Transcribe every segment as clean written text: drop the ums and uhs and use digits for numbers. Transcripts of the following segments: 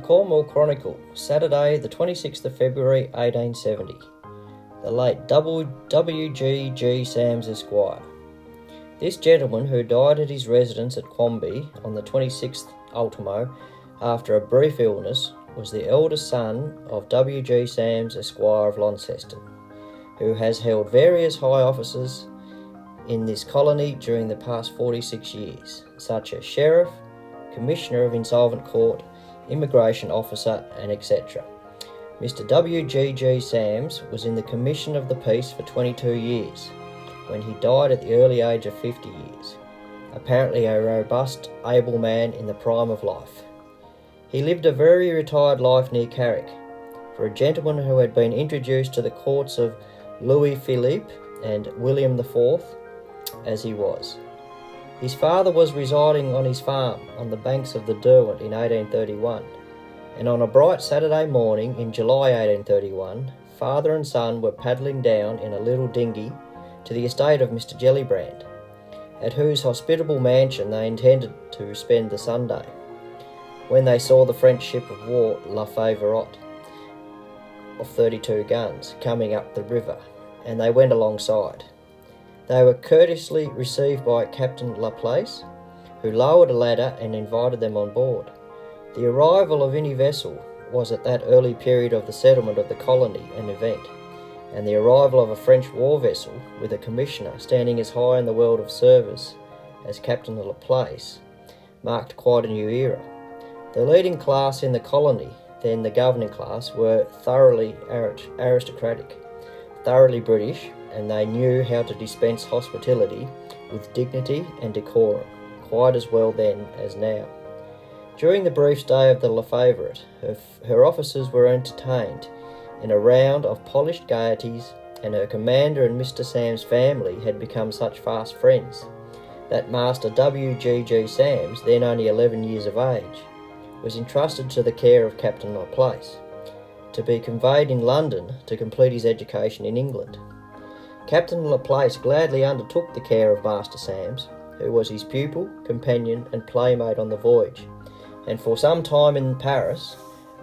Cornwall Chronicle, Saturday the 26th of February 1870. The late W.G.G. Sams Esquire. This gentleman, who died at his residence at Quamby on the 26th ultimo after a brief illness, was the eldest son of W.G. Sams Esquire of Launceston, who has held various high offices in this colony during the past 46 years, such as Sheriff, Commissioner of Insolvent Court, Immigration Officer, and etc. Mr. W.G.G. Sams was in the Commission of the Peace for 22 years, when he died at the early age of 50 years, apparently a robust, able man in the prime of life. He lived a very retired life near Carrick, for a gentleman who had been introduced to the courts of Louis Philippe and William IV, as he was. His father was residing on his farm on the banks of the Derwent in 1831, and on a bright Saturday morning in July 1831, father and son were paddling down in a little dinghy to the estate of Mr. Gellibrand, at whose hospitable mansion they intended to spend the Sunday, when they saw the French ship of war La Favourite of 32 guns coming up the river, and they went alongside. They were courteously received by Captain Laplace, who lowered a ladder and invited them on board. The arrival of any vessel was at that early period of the settlement of the colony an event, and the arrival of a French war vessel with a commissioner standing as high in the world of service as Captain Laplace marked quite a new era. The leading class in the colony, then the governing class, were thoroughly aristocratic, thoroughly British, and they knew how to dispense hospitality with dignity and decorum, quite as well then as now. During the brief stay of the La Favourite, her officers were entertained in a round of polished gaieties, and her commander and Mr. Sams' family had become such fast friends that Master W.G.G. Sams, then only 11 years of age, was entrusted to the care of Captain Laplace, to be conveyed in London to complete his education in England. Captain Laplace gladly undertook the care of Master Sams, who was his pupil, companion, and playmate on the voyage, and for some time in Paris,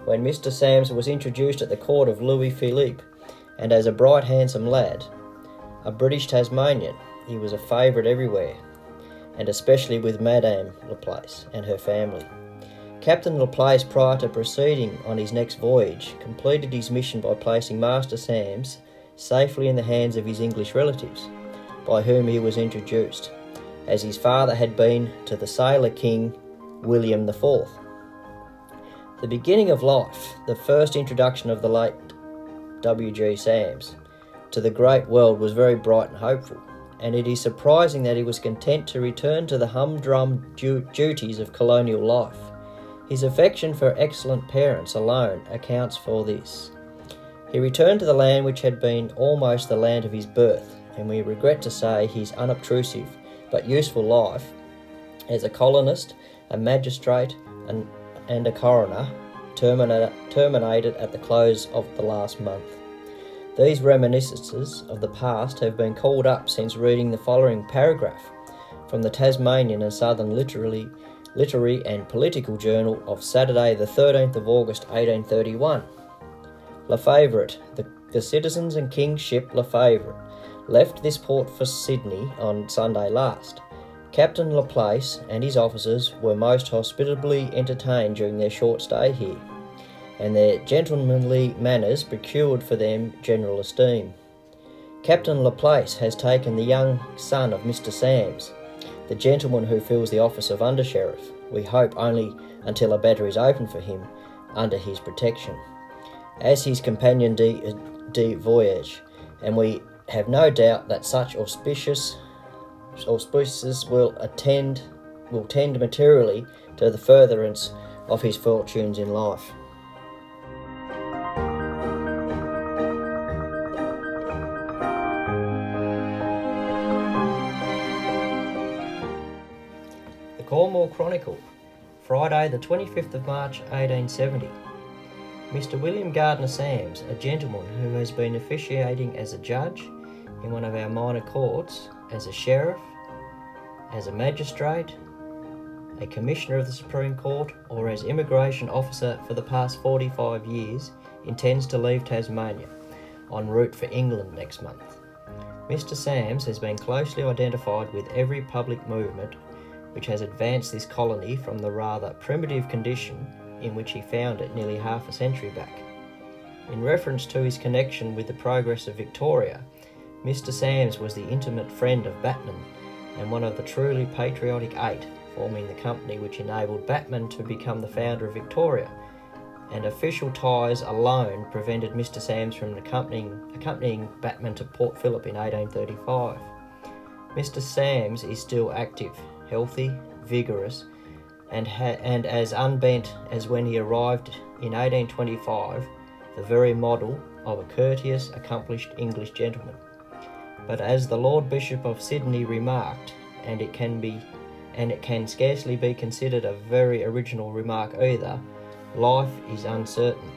when Mr. Sams was introduced at the court of Louis Philippe, and as a bright, handsome lad, a British Tasmanian, he was a favourite everywhere, and especially with Madame Laplace and her family. Captain Laplace, prior to proceeding on his next voyage, completed his mission by placing Master Sams safely in the hands of his English relatives, by whom he was introduced, as his father had been to the sailor king William IV. The beginning of life, the first introduction of the late W.G. Sams to the great world, was very bright and hopeful, and it is surprising that he was content to return to the humdrum duties of colonial life. His affection for excellent parents alone accounts for this. He returned to the land which had been almost the land of his birth, and we regret to say his unobtrusive but useful life as a colonist, a magistrate, and a coroner terminated at the close of the last month. These reminiscences of the past have been called up since reading the following paragraph from the Tasmanian and Southern Literary and Political Journal of Saturday the 13th of August 1831. La Favourite, the citizens and king's ship La Favourite, left this port for Sydney on Sunday last. Captain Laplace and his officers were most hospitably entertained during their short stay here, and their gentlemanly manners procured for them general esteem. Captain Laplace has taken the young son of Mr. Sams, the gentleman who fills the office of Under-Sheriff, we hope only until a better is opened for him, under his protection, as his companion de voyage, and we have no doubt that such auspices will tend materially to the furtherance of his fortunes in life. The Cornwall Chronicle, Friday the 25th of March 1870. Mr. William Gardiner Sams, a gentleman who has been officiating as a judge in one of our minor courts, as a sheriff, as a magistrate, a Commissioner of the Supreme Court, or as Immigration Officer for the past 45 years, intends to leave Tasmania, en route for England next month. Mr. Sams has been closely identified with every public movement which has advanced this colony from the rather primitive condition in which he found it nearly half a century back. In reference to his connection with the progress of Victoria, Mr. Sams was the intimate friend of Batman and one of the truly patriotic eight, forming the company which enabled Batman to become the founder of Victoria, and official ties alone prevented Mr. Sams from accompanying Batman to Port Phillip in 1835. Mr. Sams is still active, healthy, vigorous, and as unbent as when he arrived in 1825, the very model of a courteous, accomplished English gentleman. But as the Lord Bishop of Sydney remarked, and it can scarcely be considered a very original remark either, life is uncertain,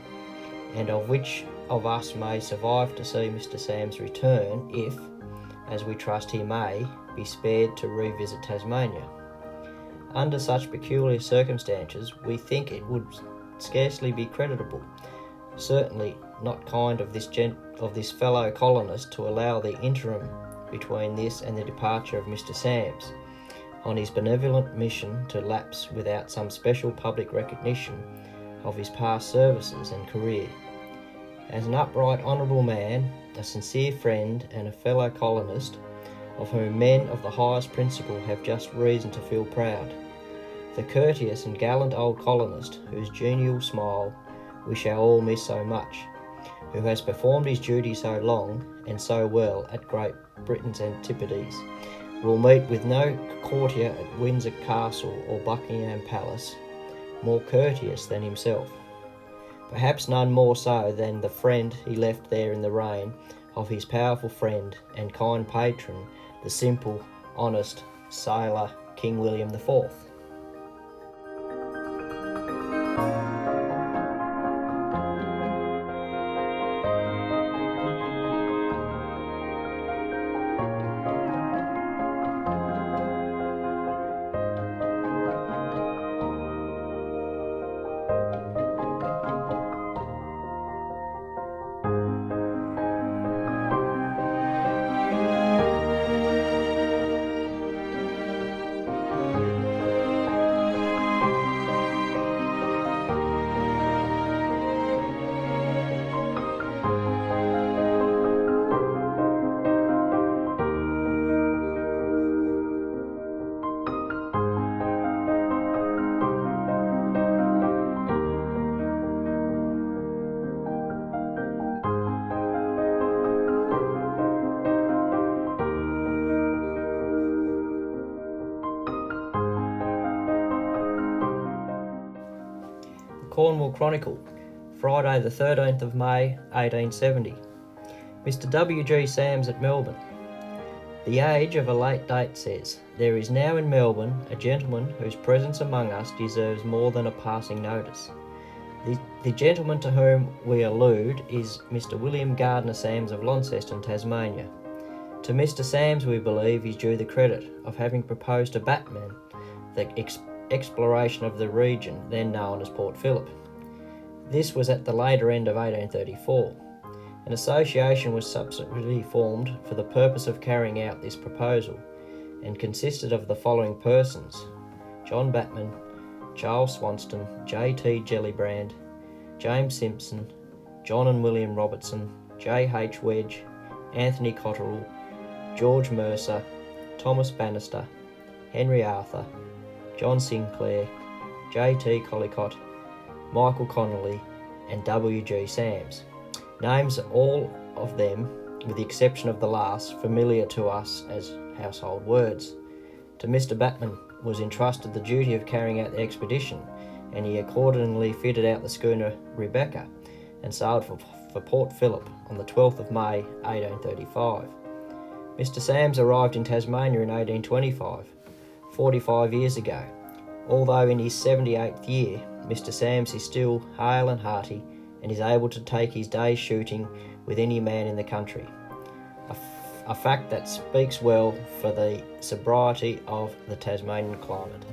and of which of us may survive to see Mr. Sams return if, as we trust he may, be spared to revisit Tasmania. Under such peculiar circumstances, we think it would scarcely be creditable, certainly not kind of this fellow colonist, to allow the interim between this and the departure of Mr. Sams on his benevolent mission to lapse without some special public recognition of his past services and career. As an upright, honourable man, a sincere friend and a fellow colonist, of whom men of the highest principle have just reason to feel proud, the courteous and gallant old colonist, whose genial smile we shall all miss so much, who has performed his duty so long and so well at Great Britain's antipodes, will meet with no courtier at Windsor Castle or Buckingham Palace more courteous than himself, perhaps none more so than the friend he left there in the reign of his powerful friend and kind patron, the simple, honest sailor King William IV. Cornwall Chronicle, Friday the 13th of May 1870. Mr. W.G. Sams at Melbourne. The Age of a late date says, there is now in Melbourne a gentleman whose presence among us deserves more than a passing notice. The gentleman to whom we allude is Mr. William Gardiner Sams of Launceston, Tasmania. To Mr. Sams we believe is due the credit of having proposed to Batman the exploration of the region then known as Port Phillip. This was at the later end of 1834. An association was subsequently formed for the purpose of carrying out this proposal, and consisted of the following persons: John Batman, Charles Swanston, J.T. Gellibrand, James Simpson, John and William Robertson, J.H. Wedge, Anthony Cotterill, George Mercer, Thomas Bannister, Henry Arthur, John Sinclair, J.T. Collicott, Michael Connolly, and W.G. Sams. Names all of them, with the exception of the last, familiar to us as household words. To Mr. Batman was entrusted the duty of carrying out the expedition, and he accordingly fitted out the schooner Rebecca and sailed for Port Phillip on the 12th of May 1835. Mr. Sams arrived in Tasmania in 1825, 45 years ago. Although in his 78th year, Mr. Sams is still hale and hearty and is able to take his day's shooting with any man in the country. A fact that speaks well for the sobriety of the Tasmanian climate.